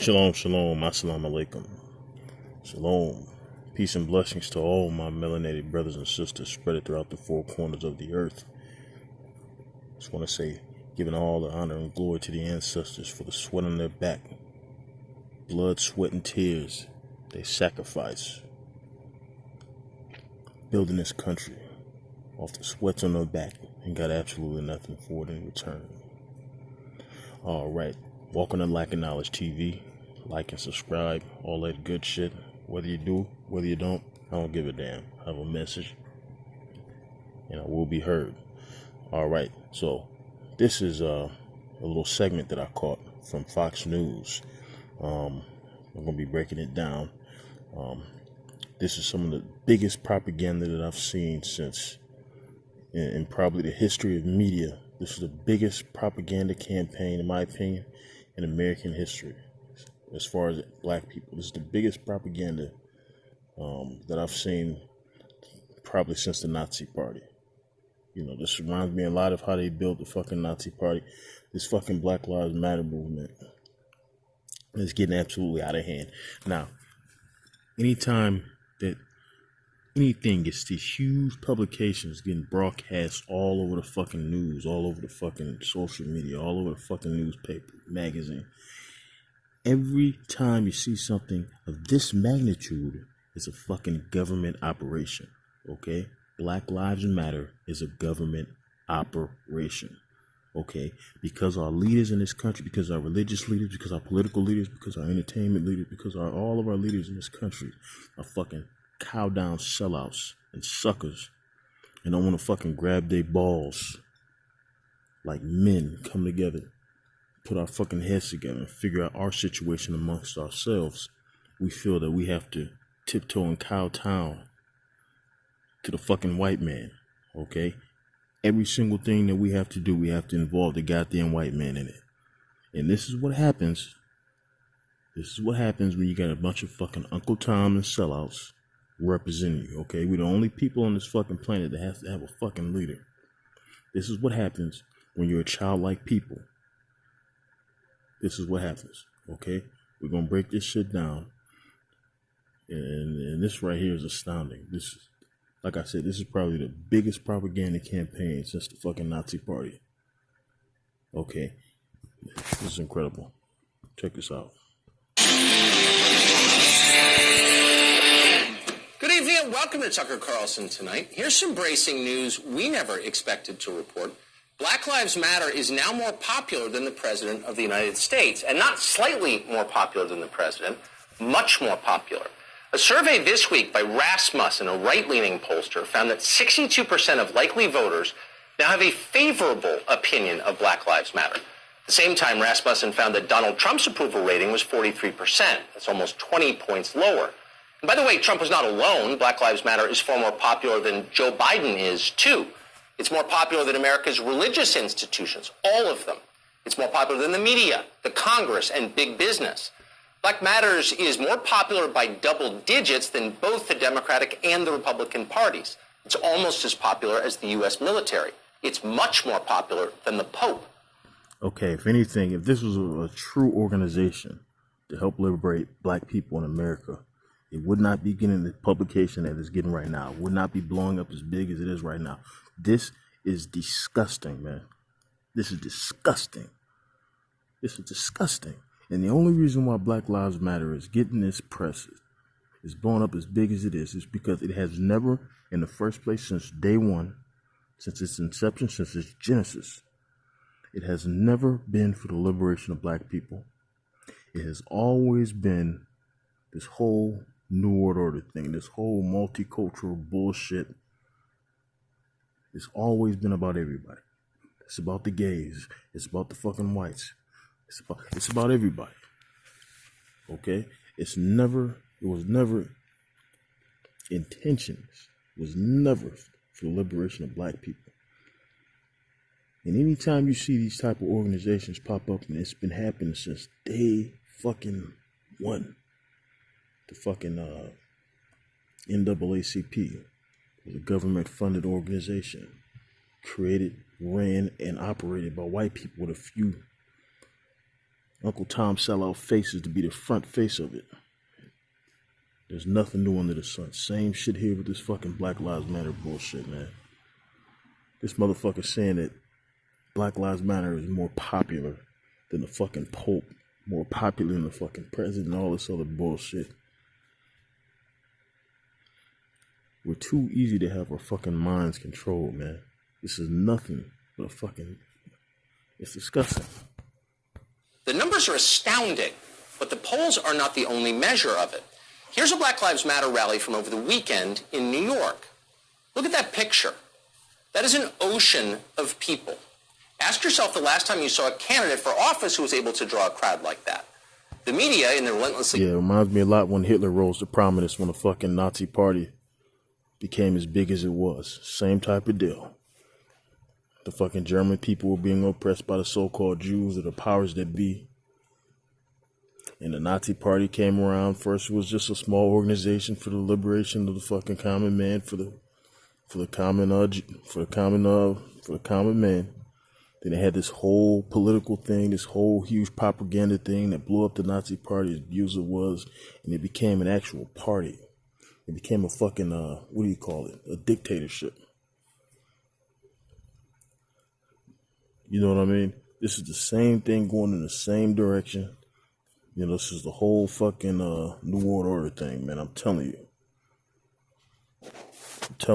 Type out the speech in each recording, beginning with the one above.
Shalom, shalom, assalamu alaikum. Shalom. Peace and blessings to all my melanated brothers and sisters spread throughout the four corners of the earth. Just want to say, giving all the honor and glory to the ancestors for the sweat on their back, blood, sweat, and tears they sacrifice, building this country off the sweats on their back and got absolutely nothing for it in return. Alright, welcome to Lack of Knowledge TV. Like and subscribe, all that good shit. Whether you do, whether you don't, I don't give a damn. I have a message, and I will be heard. Alright, so this is a little segment that I caught from Fox News. I'm going to be breaking it down. This is some of the biggest propaganda that I've seen since, in probably the history of media. This is the biggest propaganda campaign, in my opinion, in American history. As far as black people, this is the biggest propaganda that I've seen probably since the Nazi Party. You know, this reminds me a lot of how they built the fucking Nazi Party. This fucking Black Lives Matter movement is getting absolutely out of hand. Now, anytime that anything gets these huge publications getting broadcast all over the fucking news, all over the fucking social media, all over the fucking newspaper, magazine, every time you see something of this magnitude, it's a fucking government operation, okay? Black Lives Matter is a government operation, okay? Because our leaders in this country, because our religious leaders, because our political leaders, because our entertainment leaders, because all of our leaders in this country are fucking cow down sellouts and suckers and don't want to fucking grab their balls like men come together, put our fucking heads together and figure out our situation amongst ourselves. We feel that we have to tiptoe and kowtow to the fucking white man, okay? Every single thing that we have to do, we have to involve the goddamn white man in it. And this is what happens. This is what happens when you got a bunch of fucking Uncle Tom and sellouts representing you, okay? We're the only people on this fucking planet that has to have a fucking leader. This is what happens when you're a childlike people. This is what happens, okay? We're going to break this shit down. And this right here is astounding. This is, like I said, this is probably the biggest propaganda campaign since the fucking Nazi Party. Okay? This is incredible. Check this out. Good evening and welcome to Tucker Carlson Tonight. Here's some bracing news we never expected to report. Black Lives Matter is now more popular than the President of the United States, and not slightly more popular than the President, much more popular. A survey this week by Rasmussen, a right-leaning pollster, found that 62% of likely voters now have a favorable opinion of Black Lives Matter. At the same time, Rasmussen found that Donald Trump's approval rating was 43%. That's almost 20 points lower. And by the way, Trump is not alone. Black Lives Matter is far more popular than Joe Biden is, too. It's more popular than America's religious institutions, all of them. It's more popular than the media, the Congress, and big business. Black Matters is more popular by double digits than both the Democratic and the Republican parties. It's almost as popular as the U.S. military. It's much more popular than the Pope. Okay, if anything, if this was a true organization to help liberate black people in America, it would not be getting the publication that it's getting right now. It would not be blowing up as big as it is right now. This is disgusting, man. This is disgusting. This is disgusting. And the only reason why Black Lives Matter is getting this press, is blowing up as big as it is because it has never, in the first place, since day one, since its inception, since its genesis, it has never been for the liberation of black people. It has always been this whole New World Order thing, this whole multicultural bullshit. It's always been about everybody. It's about the gays. It's about the fucking whites. It's about everybody. Okay? It was never intentions. It was never for the liberation of black people. And anytime you see these type of organizations pop up, and it's been happening since day fucking one, the fucking NAACP was a government-funded organization created, ran, and operated by white people with a few Uncle Tom sell out faces to be the front face of it. There's nothing new under the sun. Same shit here with this fucking Black Lives Matter bullshit, man. This motherfucker saying that Black Lives Matter is more popular than the fucking Pope, more popular than the fucking president, and all this other bullshit. We're too easy to have our fucking minds controlled, man. This is nothing but a fucking... It's disgusting. The numbers are astounding, but the polls are not the only measure of it. Here's a Black Lives Matter rally from over the weekend in New York. Look at that picture. That is an ocean of people. Ask yourself the last time you saw a candidate for office who was able to draw a crowd like that. The media, in their relentlessly... Yeah, it reminds me a lot when Hitler rose to prominence when the fucking Nazi party became as big as it was. Same type of deal. The fucking German people were being oppressed by the so-called Jews or the powers that be. And the Nazi party came around. First it was just a small organization for the liberation of the fucking common man, for the common man. Then they had this whole political thing, this whole huge propaganda thing that blew up the Nazi party as huge as it was, and it became an actual party. It became a fucking what do you call it? A dictatorship. You know what I mean? This is the same thing going in the same direction. You know, this is the whole fucking New World Order thing, man. I'm telling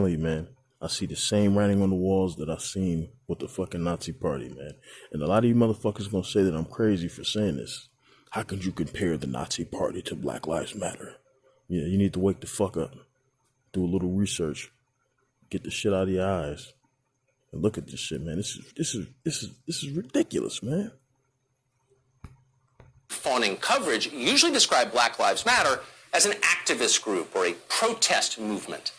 you, man. I see the same writing on the walls that I've seen with the fucking Nazi party, man. And a lot of you motherfuckers gonna say that I'm crazy for saying this. How could you compare the Nazi party to Black Lives Matter? Yeah, you need to wake the fuck up. Do a little research. Get the shit out of your eyes. And look at this shit, man. This is ridiculous, man. Fawning coverage usually describe Black Lives Matter as an activist group or a protest movement.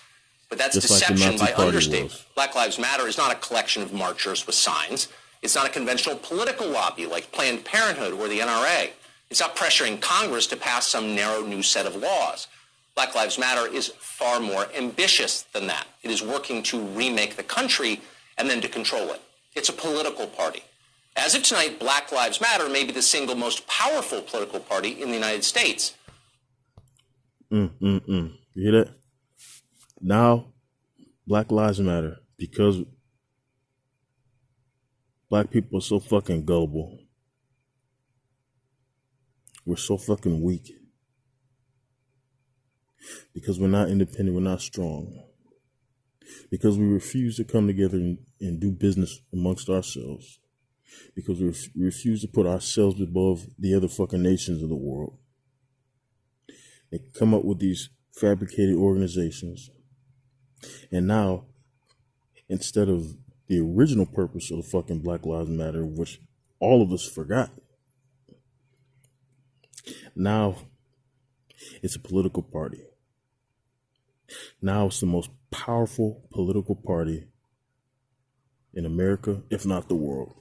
But that's just deception like by understatement. Black Lives Matter is not a collection of marchers with signs. It's not a conventional political lobby like Planned Parenthood or the NRA. It's not pressuring Congress to pass some narrow new set of laws. Black Lives Matter is far more ambitious than that. It is working to remake the country and then to control it. It's a political party. As of tonight, Black Lives Matter may be the single most powerful political party in the United States. You hear that? Now, Black Lives Matter, because black people are so fucking gullible. We're so fucking weak. Because we're not independent, we're not strong. Because we refuse to come together and do business amongst ourselves. Because we refuse to put ourselves above the other fucking nations of the world. They come up with these fabricated organizations. And now, instead of the original purpose of the fucking Black Lives Matter, which all of us forgot, now it's a political party. Now it's the most powerful political party in America, if not the world.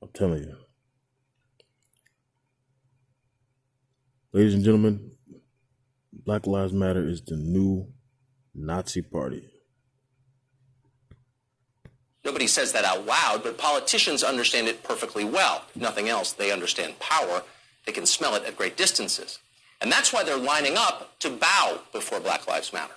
I'm telling you. Ladies and gentlemen, Black Lives Matter is the new Nazi party. Nobody says that out loud, but politicians understand it perfectly well. If nothing else, they understand power. They can smell it at great distances. And that's why they're lining up to bow before Black Lives Matter.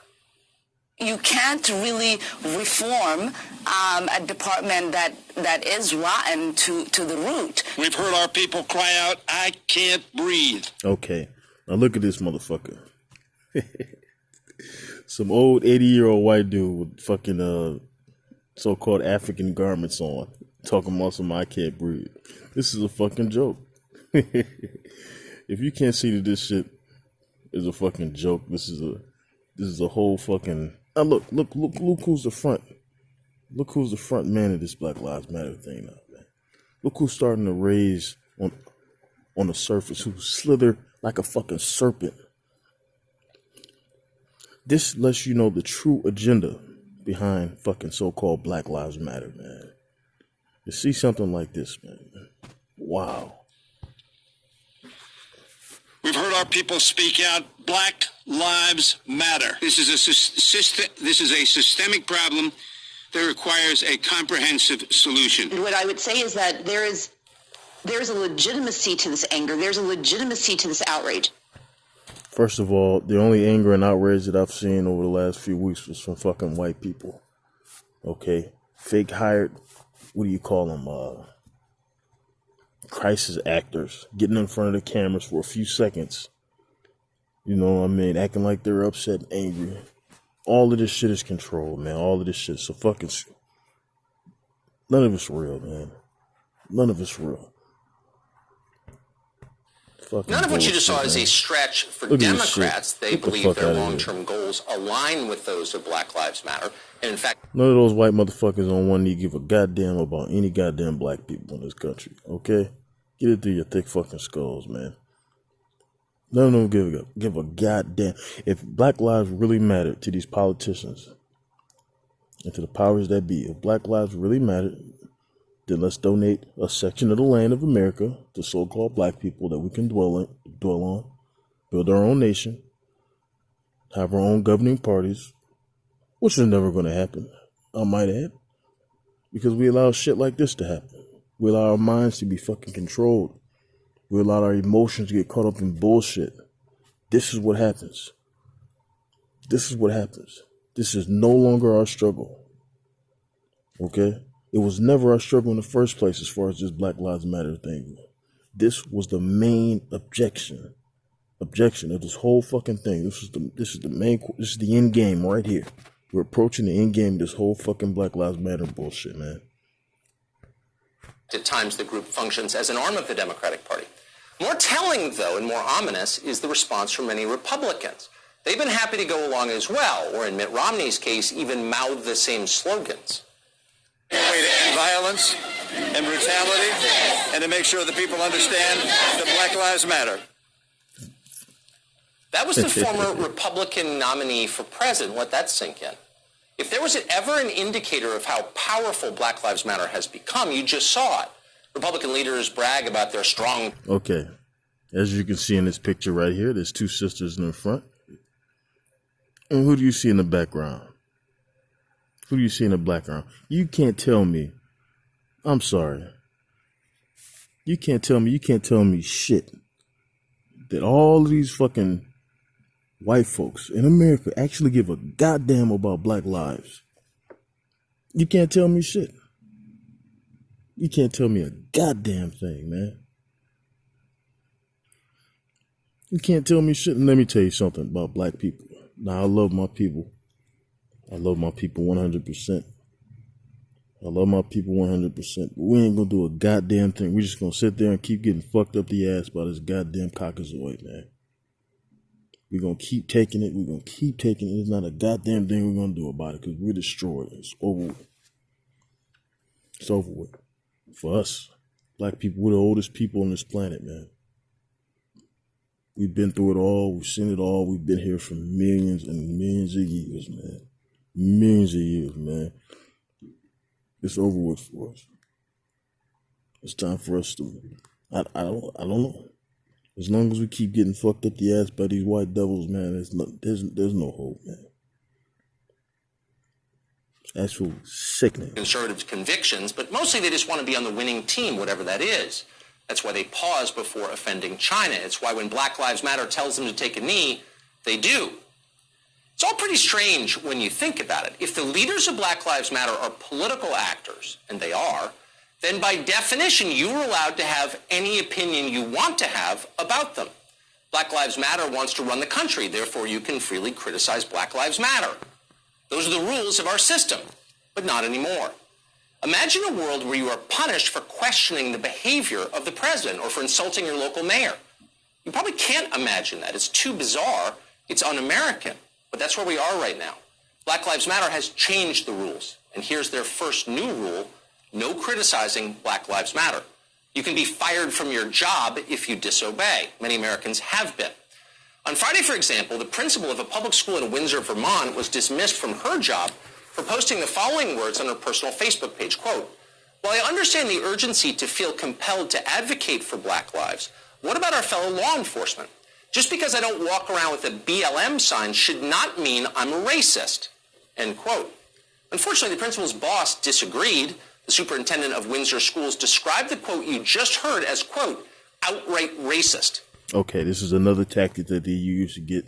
You can't really reform a department that is rotten to the root. We've heard our people cry out, "I can't breathe." Okay, now look at this motherfucker. Some old 80-year-old white dude with fucking so-called African garments on, talking about some "I can't breathe." This is a fucking joke. If you can't see that this shit is a fucking joke, this is a whole fucking. Now look who's the front. Look who's the front man of this Black Lives Matter thing now, man. Look who's starting to raise on the surface, who slither like a fucking serpent. This lets you know the true agenda behind fucking so-called Black Lives Matter, man. You see something like this, man. Wow. We've heard our people speak out. Black Lives Matter. This is a systemic problem that requires a comprehensive solution. What I would say is that there's a legitimacy to this anger. There's a legitimacy to this outrage. First of all, the only anger and outrage that I've seen over the last few weeks was from fucking white people. Okay? Fake hired, what do you call them? Crisis actors. Getting in front of the cameras for a few seconds. You know what I mean? Acting like they're upset and angry. All of this shit is controlled, man. All of this shit. So fucking... None of it's real, man. None of it's real. Fucking None of what you just saw bullshit, is man. a stretch for Look at this Democrats. shit. They Get the believe fuck their outta here. long-term goals align with those of Black Lives Matter. And in fact, None of those white motherfuckers on one knee give a goddamn about any goddamn black people in this country, okay? Get it through your thick fucking skulls, man. None of them give a goddamn. If black lives really mattered to these politicians and to the powers that be, if black lives really mattered, then let's donate a section of the land of America to so-called black people that we can dwell on, build our own nation, have our own governing parties, which is never going to happen, I might add, because we allow shit like this to happen. We allow our minds to be fucking controlled. We allow our emotions to get caught up in bullshit. This is what happens. This is what happens. This is no longer our struggle. Okay? It was never our struggle in the first place as far as this Black Lives Matter thing. This was the main objection of this whole fucking thing. This is the end game right here. We're approaching the end game of this whole fucking Black Lives Matter bullshit, man. at times the group functions as an arm of the Democratic Party. More telling, though, and more ominous is the response from many Republicans. They've been happy to go along as well, or in Mitt Romney's case, even mouth the same slogans. A way to end violence and brutality and to make sure that people understand that Black Lives Matter. That was the former Republican nominee for president. Let that sink in. If there was ever an indicator of how powerful Black Lives Matter has become, you just saw it. Republican leaders brag about their strong... Okay. As you can see in this picture right here, there's two sisters in the front. And who do you see in the background? Who do you see in the background? You can't tell me. I'm sorry. You can't tell me shit that all of these fucking white folks in America actually give a goddamn about black lives. You can't tell me shit. You can't tell me a goddamn thing, man. You can't tell me shit. And let me tell you something about black people. Now, I love my people. I love my people 100%. I love my people 100%. But we ain't gonna do a goddamn thing. We're just gonna sit there and keep getting fucked up the ass by this goddamn Caucasoid, man. We're gonna keep taking it. We're gonna keep taking it. There's not a goddamn thing we're gonna do about it because we're destroyed. It's over with. It's over with. For us, black people, we're the oldest people on this planet, man. We've been through it all. We've seen it all. We've been here for millions and millions of years, man. Millions of years, man. It's over with for us. It's time for us to... I don't know. As long as we keep getting fucked up the ass by these white devils, man, there's no hope, man. It's absolutely sickening. Conservative convictions, but mostly they just want to be on the winning team, whatever that is. That's why they pause before offending China. It's why when Black Lives Matter tells them to take a knee, they do. It's all pretty strange when you think about it. If the leaders of Black Lives Matter are political actors, and they are, then by definition, you are allowed to have any opinion you want to have about them. Black Lives Matter wants to run the country, therefore you can freely criticize Black Lives Matter. Those are the rules of our system, but not anymore. Imagine a world where you are punished for questioning the behavior of the president or for insulting your local mayor. You probably can't imagine that. It's too bizarre. It's un-American. But that's where we are right now. Black Lives Matter has changed the rules. And here's their first new rule: no criticizing Black Lives Matter. You can be fired from your job if you disobey. Many Americans have been. On Friday, for example, the principal of a public school in Windsor, Vermont, was dismissed from her job for posting the following words on her personal Facebook page, quote, "While I understand the urgency to feel compelled to advocate for black lives, what about our fellow law enforcement? Just because I don't walk around with a BLM sign should not mean I'm a racist," end quote. Unfortunately, the principal's boss disagreed. The superintendent of Windsor Schools described the quote you just heard as, quote, outright racist. Okay, this is another tactic that they use to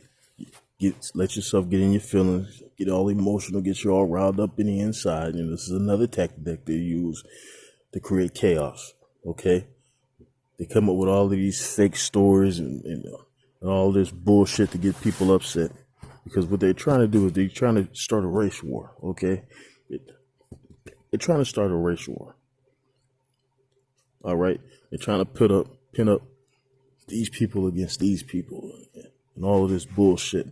let yourself get in your feelings, get all emotional, get you all riled up in the inside. And this is another tactic that they use to create chaos. Okay, they come up with all of these fake stories and all this bullshit to get people upset, because what they're trying to do is they're trying to start a race war. Okay, they're trying to start a race war. All right, they're trying to pin up these people against these people and all of this bullshit.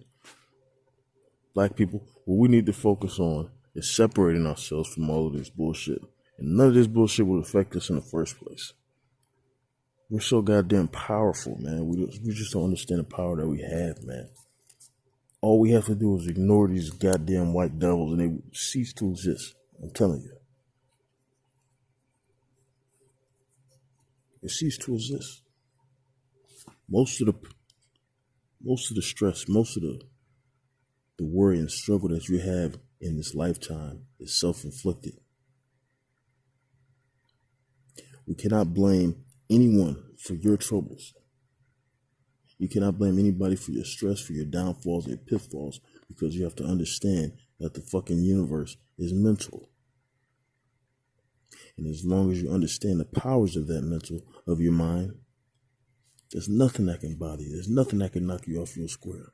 Black people, what we need to focus on is separating ourselves from all of this bullshit. And none of this bullshit will affect us in the first place. We're so goddamn powerful, man. We just don't understand the power that we have, man. All we have to do is ignore these goddamn white devils and they cease to exist. I'm telling you. They cease to exist. Most of the stress, most of the worry and struggle that you have in this lifetime is self-inflicted. We cannot blame anyone for your troubles. You cannot blame anybody for your stress, for your downfalls, your pitfalls, because you have to understand that the fucking universe is mental. And as long as you understand the powers of that mental, of your mind, there's nothing that can bother you. There's nothing that can knock you off your square.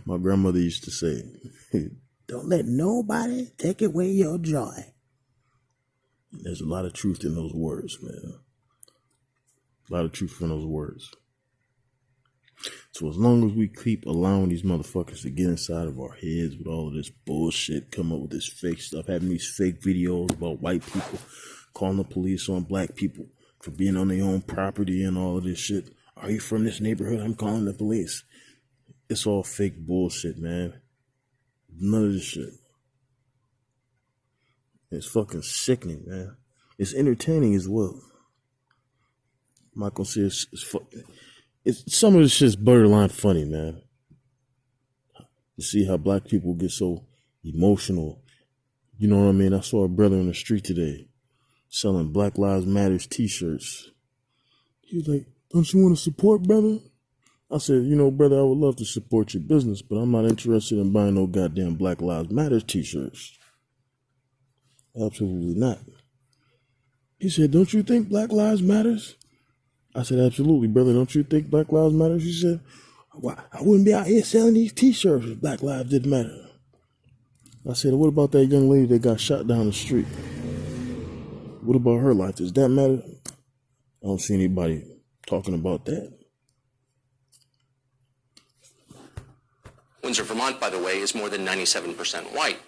My grandmother used to say, don't let nobody take away your joy. And there's a lot of truth in those words, man. A lot of truth in those words. So as long as we keep allowing these motherfuckers to get inside of our heads with all of this bullshit, come up with this fake stuff, having these fake videos about white people, calling the police on black people for being on their own property and all of this shit. Are you from this neighborhood? I'm calling the police. It's all fake bullshit, man. None of this shit. It's fucking sickening, man. It's entertaining as well. I'm not gonna say it's some of this shit's borderline funny, man. You see how black people get so emotional. You know what I mean? I saw a brother on the street today selling Black Lives Matters t-shirts. He was like, don't you want to support, brother? I said, you know, brother, I would love to support your business, but I'm not interested in buying no goddamn Black Lives Matters t-shirts. Absolutely not. He said, don't you think Black Lives Matters? I said, absolutely, brother. Don't you think Black Lives Matters? He said, well, I wouldn't be out here selling these t-shirts if Black Lives didn't matter. I said, what about that young lady that got shot down the street? What about her life? Does that matter? I don't see anybody talking about that. Windsor, Vermont, by the way, is more than 97% white.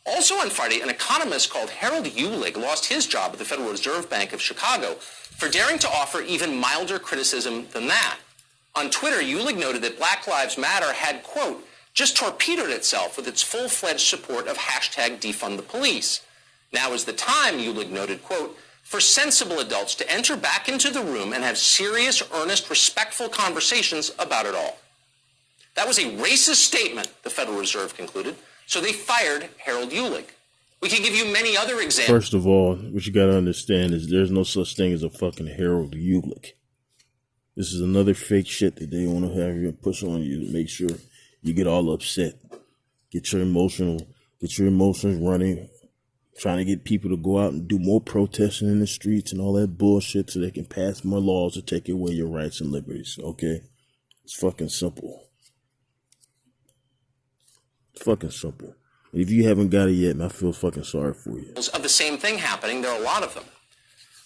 Also on Friday, an economist called Harold Uhlig lost his job at the Federal Reserve Bank of Chicago for daring to offer even milder criticism than that. On Twitter, Uhlig noted that Black Lives Matter had, quote, just torpedoed itself with its full-fledged support of hashtag defund the police. Now is the time, Uhlig noted, quote, for sensible adults to enter back into the room and have serious, earnest, respectful conversations about it all. That was a racist statement, the Federal Reserve concluded, so they fired Harold Uhlig. We can give you many other examples. First of all, what you got to understand is there's no such thing as a fucking Harold Uhlig. This is another fake shit that they want to have you push on you to make sure you get all upset. Get your emotions running, trying to get people to go out and do more protesting in the streets and all that bullshit so they can pass more laws to take away your rights and liberties, okay? It's fucking simple. Fucking simple. If you haven't got it yet, man, I feel fucking sorry for you. Of the same thing happening, there are a lot of them.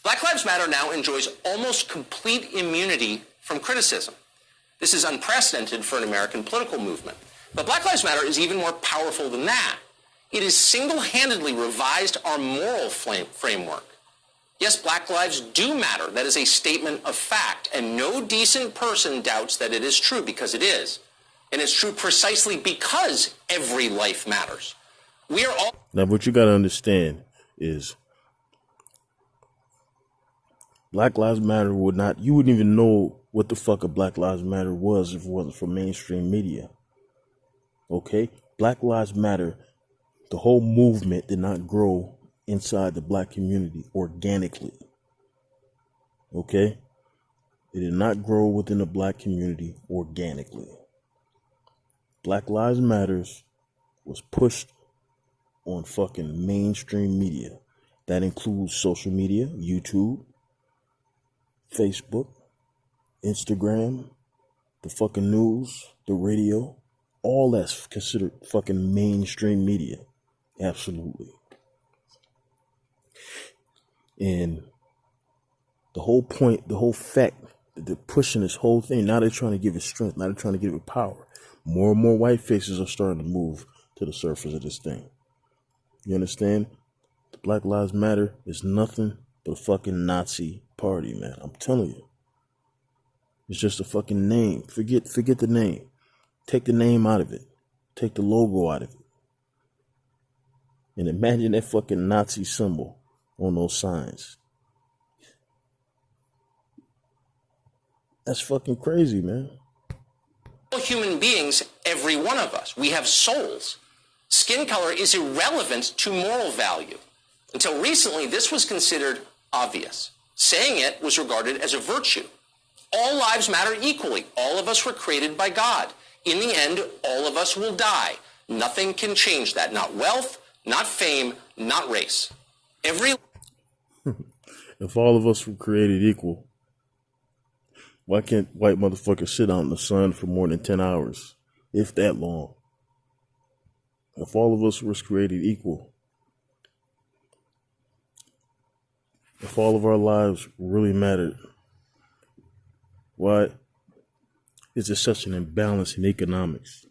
Black Lives Matter now enjoys almost complete immunity from criticism. This is unprecedented for an American political movement. But Black Lives Matter is even more powerful than that. It has single-handedly revised our moral framework. Yes, Black lives do matter. That is a statement of fact, and no decent person doubts that it is true, because it is. And it's true precisely because every life matters. We are all... Now, what you got to understand is Black Lives Matter you wouldn't even know what the fuck a Black Lives Matter was if it wasn't for mainstream media. Okay? Black Lives Matter, the whole movement did not grow inside the black community organically. Okay? It did not grow within the black community organically. Black Lives Matters was pushed on fucking mainstream media. That includes social media, YouTube, Facebook, Instagram, the fucking news, the radio. All that's considered fucking mainstream media. Absolutely. And the whole point, the whole fact that they're pushing this whole thing, now they're trying to give it strength, now they're trying to give it power. More and more white faces are starting to move to the surface of this thing. You understand? The Black Lives Matter is nothing but a fucking Nazi party, man. I'm telling you. It's just a fucking name. Forget the name. Take the name out of it. Take the logo out of it. And imagine that fucking Nazi symbol on those signs. That's fucking crazy, man. Human beings, every one of us, we have souls. Skin color is irrelevant to moral value. Until recently, this was considered obvious. Saying it was regarded as a virtue. All lives matter equally. All of us were created by God. In the end, all of us will die. Nothing can change that. Not wealth, not fame, not race. If all of us were created equal, why can't white motherfuckers sit out in the sun for more than 10 hours, if that long? If all of us was created equal, if all of our lives really mattered, why is there such an imbalance in economics?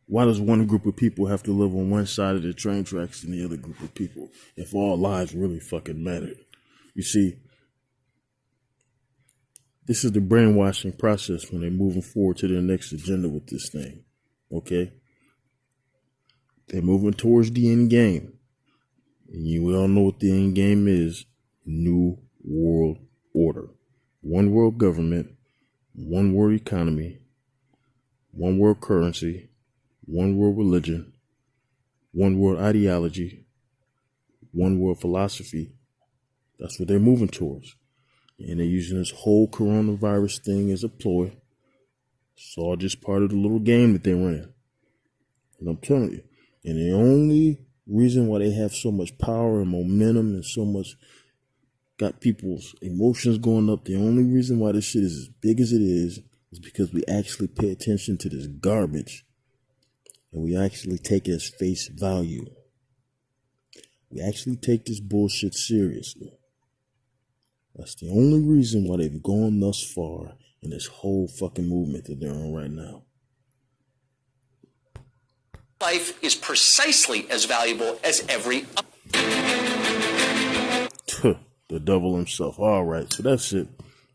Why does one group of people have to live on one side of the train tracks than the other group of people if all lives really fucking mattered? You see, this is the brainwashing process when they're moving forward to their next agenda with this thing, okay? They're moving towards the end game. And you all know what the end game is. New world order. One world government, one world economy, one world currency, one world religion, one world ideology, one world philosophy. That's what they're moving towards. And they're using this whole coronavirus thing as a ploy. It's all just part of the little game that they're running. And I'm telling you, and the only reason why they have so much power and momentum and so much got people's emotions going up, the only reason why this shit is as big as it is because we actually pay attention to this garbage and we actually take it as face value. We actually take this bullshit seriously. That's the only reason why they've gone thus far in this whole fucking movement that they're on right now. Life is precisely as valuable as every other. The devil himself. All right, so that's it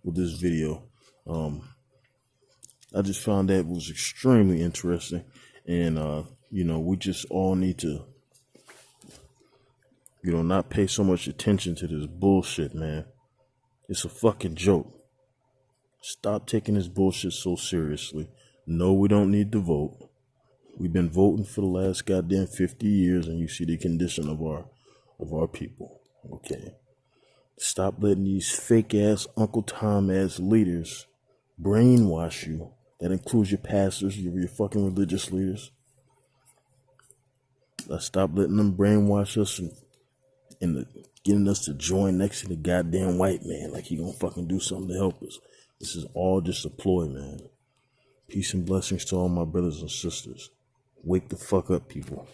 with this video. I just found that was extremely interesting, and we just all need to, not pay so much attention to this bullshit, man. It's a fucking joke. Stop taking this bullshit so seriously. No, we don't need to vote. We've been voting for the last goddamn 50 years, and you see the condition of our people. Okay. Stop letting these fake ass Uncle Tom ass leaders brainwash you. That includes your pastors, your fucking religious leaders. Let's stop letting them brainwash us and getting us to join next to the goddamn white man like he gonna fucking do something to help us. This is all just a ploy, man. Peace and blessings to all my brothers and sisters. Wake the fuck up, people.